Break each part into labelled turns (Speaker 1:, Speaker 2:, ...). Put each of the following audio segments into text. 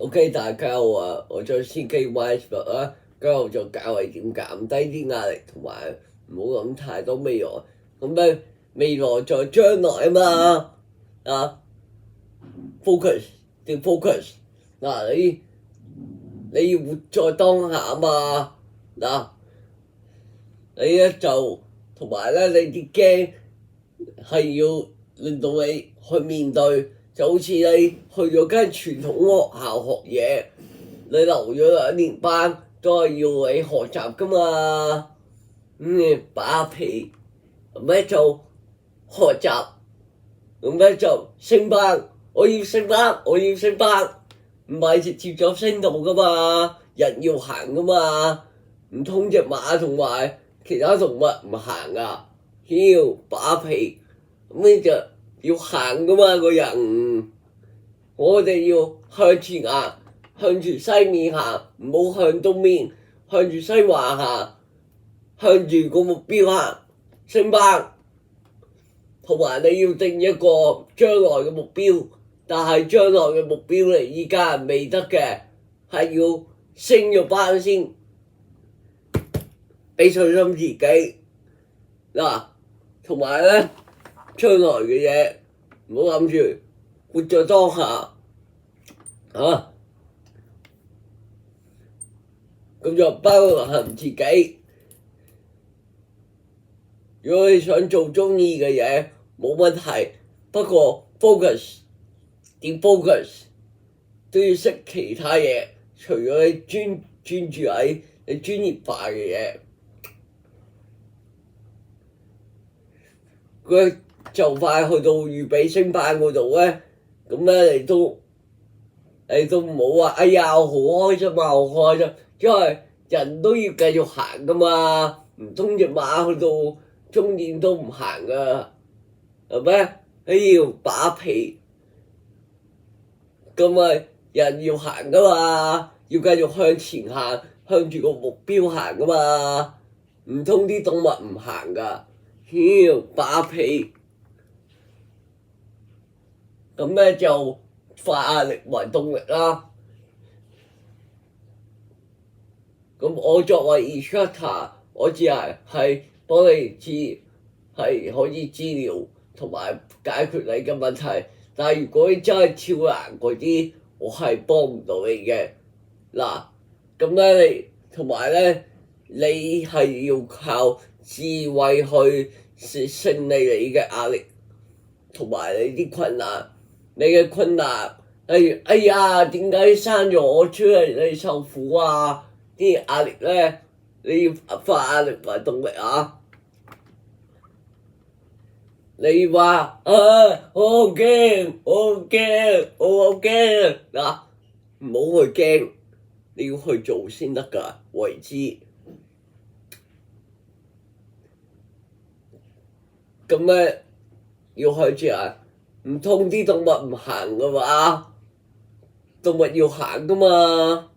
Speaker 1: OK，大家好啊！我再 CK Wise 啦，今日我就教你點減低啲壓力，同埋唔好諗太多未來。咁咧，未來在將來啊嘛，focus 定 focus 嗱，你要活在當下啊嘛，你咧就同埋咧，你啲驚係要令到你去面對。就好似你去咗間傳統學校學嘢，你留咗2年班都係要你學習噶嘛。你把皮咁咧就學習，咁咧就升班。我要升班，我要升班，唔係直接就升到噶嘛。人要行噶嘛，唔通隻馬同埋其他動物唔行啊？要把皮咁咧就要行噶嘛，個人。我哋要向前行，向住西面行，唔好向東面，向住西環行，向住個目標行，升班。同埋你要定一個將來嘅目標，但係將來嘅目標你依家係未得嘅，係要升咗班先，俾信心自己。同埋咧，將來嘅嘢唔好諗住。活在當下，咁就包含自己。如果你想做鍾意嘅嘢，冇問題。不過 focus 都要識其他嘢，除咗你專注喺你專業化嘅嘢。佢就快去到預備升班嗰度咧。咁咧，你都唔好話，哎呀，我好開心啊，好開心，因為人都要繼續行噶嘛，唔通隻馬去到終點都唔行噶，係咪？你要把皮，咁咪人要行噶嘛，要繼續向前行，向住個目標行噶嘛，唔通啲動物唔行噶？要把皮。咁咧就化壓力為動力啦。咁我作為 instructor，我只係幫你係可以治療同埋解決你嘅問題。但係如果你真係超難嗰啲，我係幫唔到你嘅。咁咧你同埋咧，你係要靠智慧去勝利你嘅壓力同埋你啲困難。你嘅困難，例如哎呀，點解生咗我出嚟你受苦啊？啲壓力咧，你要化壓力為動力啊！你話我好驚，我好驚，我好驚唔好去驚，你要去做先得㗎，為之。咁咧要開始啊！唔通啲動物唔行噶嘛？動物要行噶嘛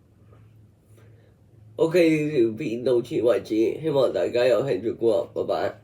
Speaker 1: ？OK，呢條片到此為止，希望大家有興趣觀看，拜拜。